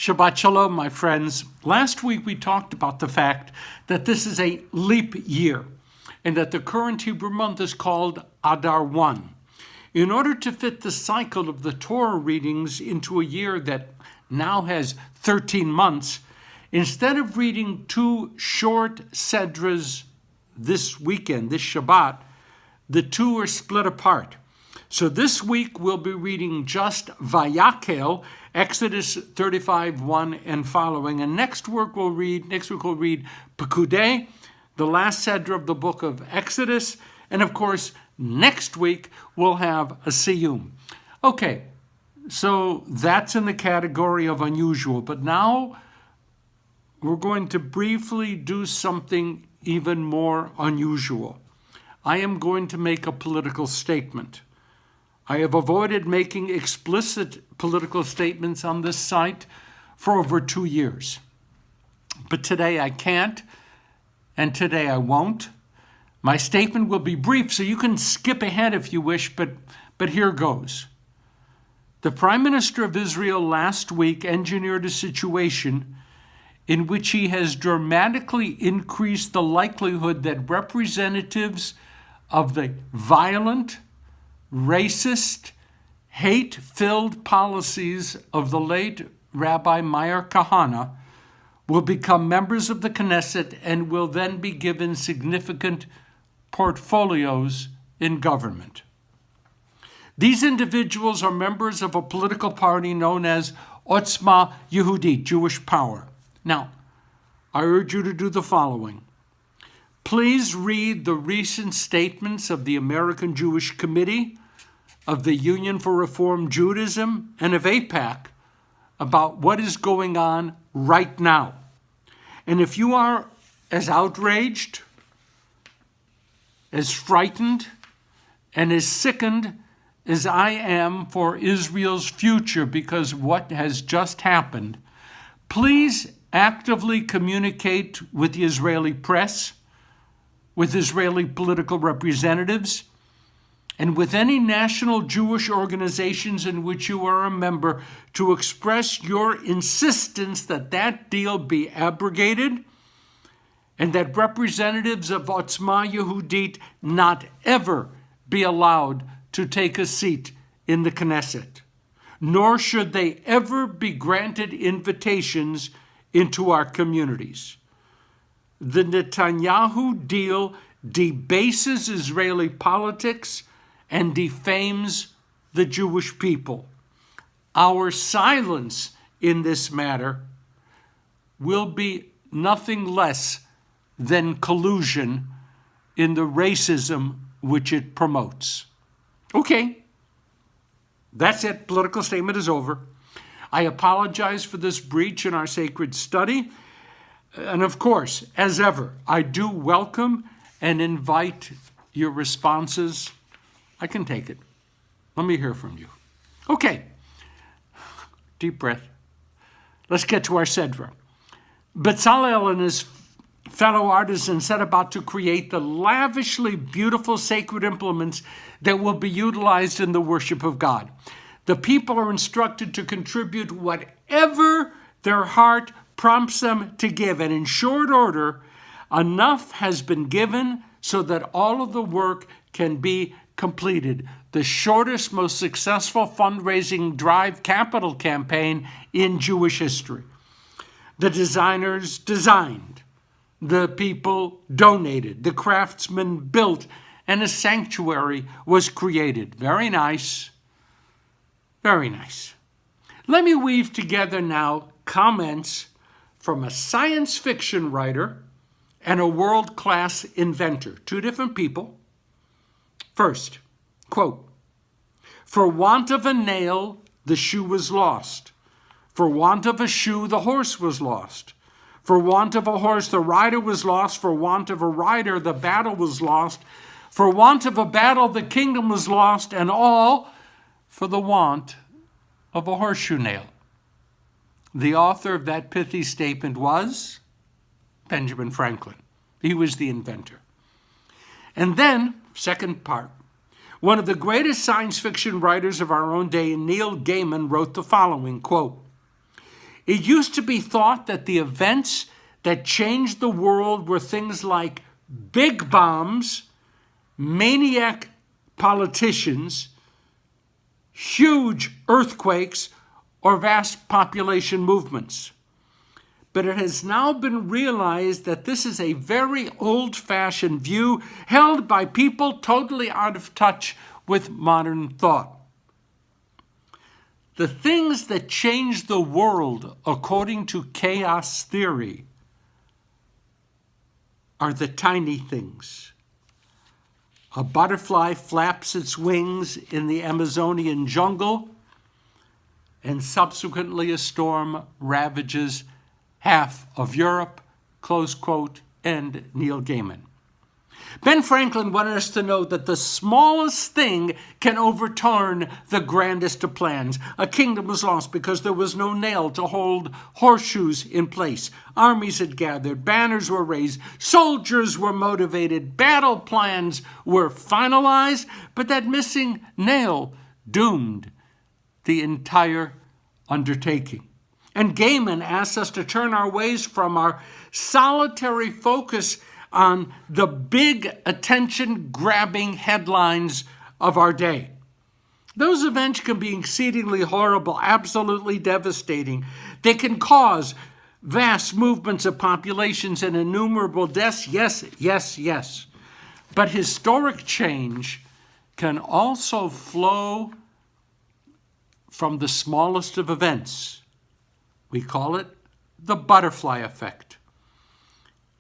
Shabbat Shalom, my friends. Last week we talked about the fact that this is a leap year and that the current Hebrew month is called Adar 1. In order to fit the cycle of the Torah readings into a year that now has 13 months, instead of reading two short Sedras this weekend, this Shabbat, the two are split apart. So this week we'll be reading just Vayakhel, Exodus 35:1 and following. And next week we'll read Pekudei, the last Sedra of the book of Exodus. And of course, next week we'll have a Siyum. Okay, so that's in the category of unusual. But now we're going to briefly do something even more unusual. I am going to make a political statement. I have avoided making explicit political statements on this site for over 2 years. But today I can't, and today I won't. My statement will be brief, so you can skip ahead if you wish, but here goes. The Prime Minister of Israel last week engineered a situation in which he has dramatically increased the likelihood that representatives of the violent, racist, hate-filled policies of the late Rabbi Meir Kahane will become members of the Knesset and will then be given significant portfolios in government. These individuals are members of a political party known as Otzma Yehudit, Jewish Power. Now, I urge you to do the following. Please read the recent statements of the American Jewish Committee, of the Union for Reform Judaism, and of AIPAC about what is going on right now. And if you are as outraged, as frightened, and as sickened as I am for Israel's future because of what has just happened, please actively communicate with the Israeli press, with Israeli political representatives, and with any national Jewish organizations in which you are a member to express your insistence that that deal be abrogated and that representatives of Otzma Yehudit not ever be allowed to take a seat in the Knesset, nor should they ever be granted invitations into our communities. The Netanyahu deal debases Israeli politics and defames the Jewish people. Our silence in this matter will be nothing less than collusion in the racism which it promotes. Okay, that's it. Political statement is over. I apologize for this breach in our sacred study. And of course, as ever, I do welcome and invite your responses. I can take it. Let me hear from you. Okay. Deep breath. Let's get to our Sedra. Bezalel and his fellow artisans set about to create the lavishly beautiful sacred implements that will be utilized in the worship of God. The people are instructed to contribute whatever their heart prompts them to give, and in short order, enough has been given so that all of the work can be completed. The shortest, most successful fundraising drive capital campaign in Jewish history. The designers designed, the people donated, the craftsmen built, and a sanctuary was created. Very nice. Very nice. Let me weave together now comments from a science fiction writer and a world-class inventor, two different people. First, quote, "For want of a nail, the shoe was lost. For want of a shoe, the horse was lost. For want of a horse, the rider was lost. For want of a rider, the battle was lost. For want of a battle, the kingdom was lost, and all for the want of a horseshoe nail." The author of that pithy statement was Benjamin Franklin. He was the inventor. And then, second part, one of the greatest science fiction writers of our own day, Neil Gaiman, wrote the following, quote, It used to be thought that the events that changed the world were things like big bombs, maniac politicians, huge earthquakes, or vast population movements. But it has now been realized that this is a very old-fashioned view held by people totally out of touch with modern thought. The things that change the world, according to chaos theory, are the tiny things. A butterfly flaps its wings in the Amazonian jungle, and subsequently a storm ravages half of Europe, close quote, and Neil Gaiman. Ben Franklin wanted us to know that the smallest thing can overturn the grandest of plans. A kingdom was lost because there was no nail to hold horseshoes in place. Armies had gathered, banners were raised, soldiers were motivated, battle plans were finalized, but that missing nail doomed the entire undertaking. And Gaiman asks us to turn our ways from our solitary focus on the big attention-grabbing headlines of our day. Those events can be exceedingly horrible, absolutely devastating. They can cause vast movements of populations and innumerable deaths. Yes, yes, yes. But historic change can also flow from the smallest of events. We call it the butterfly effect.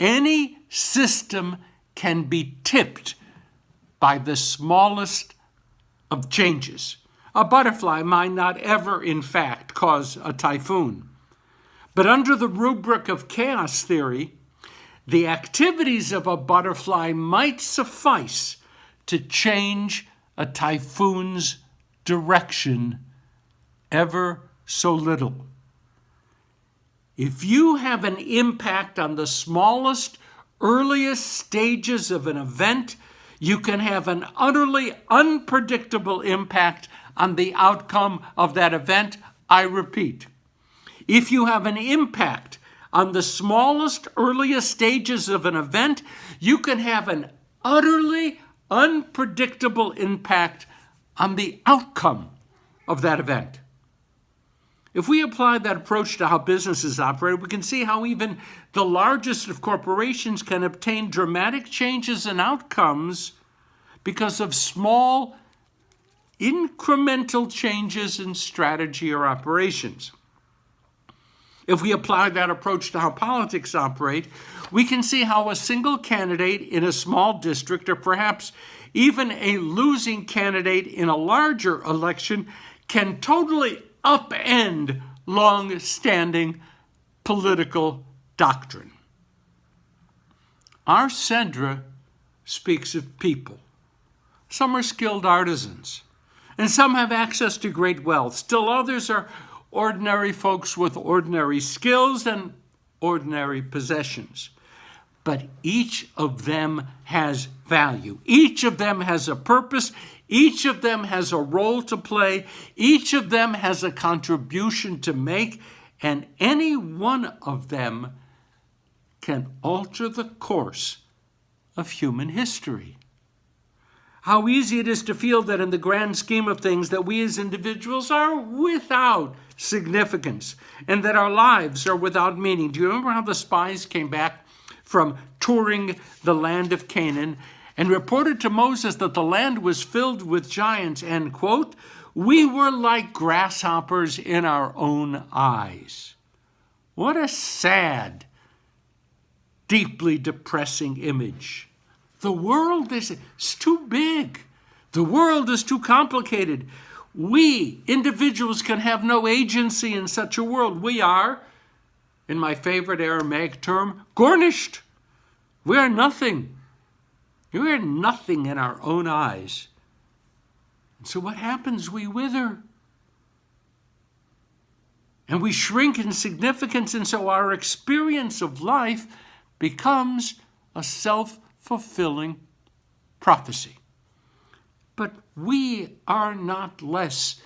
Any system can be tipped by the smallest of changes. A butterfly might not ever, in fact, cause a typhoon. But under the rubric of chaos theory, the activities of a butterfly might suffice to change a typhoon's direction ever so little. If you have an impact on the smallest, earliest stages of an event, you can have an utterly unpredictable impact on the outcome of that event. I repeat, if you have an impact on the smallest, earliest stages of an event, you can have an utterly unpredictable impact on the outcome of that event. If we apply that approach to how businesses operate, we can see how even the largest of corporations can obtain dramatic changes in outcomes because of small, incremental changes in strategy or operations. If we apply that approach to how politics operate, we can see how a single candidate in a small district, or perhaps even a losing candidate in a larger election, can totally upend long-standing political doctrine. Our Sedra speaks of people. Some are skilled artisans, and some have access to great wealth. Still others are ordinary folks with ordinary skills and ordinary possessions. But each of them has value. Each of them has a purpose. Each of them has a role to play. Each of them has a contribution to make, and any one of them can alter the course of human history. How easy it is to feel that in the grand scheme of things that we as individuals are without significance and that our lives are without meaning. Do you remember how the spies came back from touring the land of Canaan and reported to Moses that the land was filled with giants, and, quote, "We were like grasshoppers in our own eyes." What a sad, deeply depressing image. The world is too big. The world is too complicated. We, individuals, can have no agency in such a world. We are, in my favorite Aramaic term, garnished. We are nothing. We are nothing in our own eyes. And so what happens? We wither. And we shrink in significance, and so our experience of life becomes a self-fulfilling prophecy. But we are not less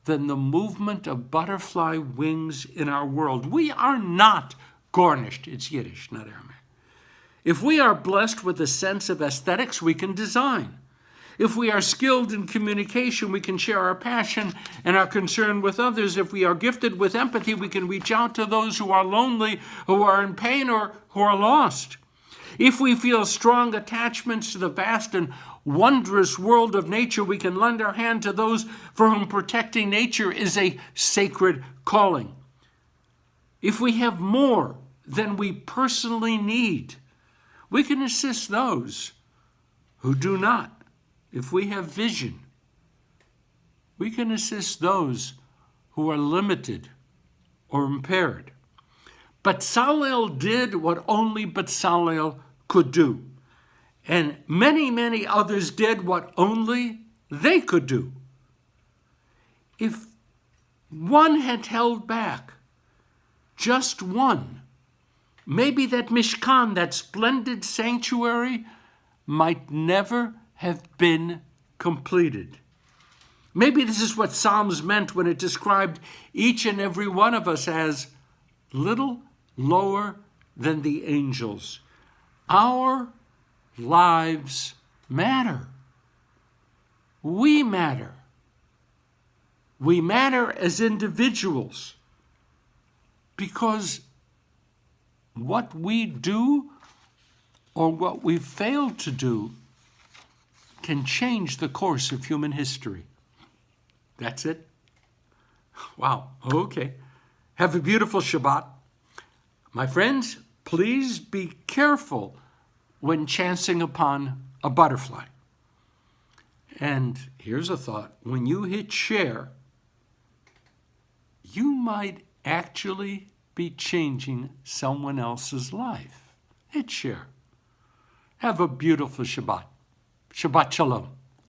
than the movement of butterfly wings in our world. We are not garnished. It's Yiddish, not Aramaic. If we are blessed with a sense of aesthetics, we can design. If we are skilled in communication, we can share our passion and our concern with others. If we are gifted with empathy, we can reach out to those who are lonely, who are in pain, or who are lost. If we feel strong attachments to the vast and wondrous world of nature, we can lend our hand to those for whom protecting nature is a sacred calling. If we have more than we personally need, we can assist those who do not. If we have vision, we can assist those who are limited or impaired. Bezalel did what only Bezalel could do. And many, many others did what only they could do. If one had held back, just one, maybe that Mishkan, that splendid sanctuary, might never have been completed. Maybe this is what Psalms meant when it described each and every one of us as little lower than the angels. Our lives matter. We matter. We matter as individuals because what we do or what we fail to do can change the course of human history. That's it? Wow, okay. Have a beautiful Shabbat. My friends, please be careful when chancing upon a butterfly. And here's a thought. When you hit share, you might actually be changing someone else's life. Hit share. Have a beautiful Shabbat. Shabbat Shalom.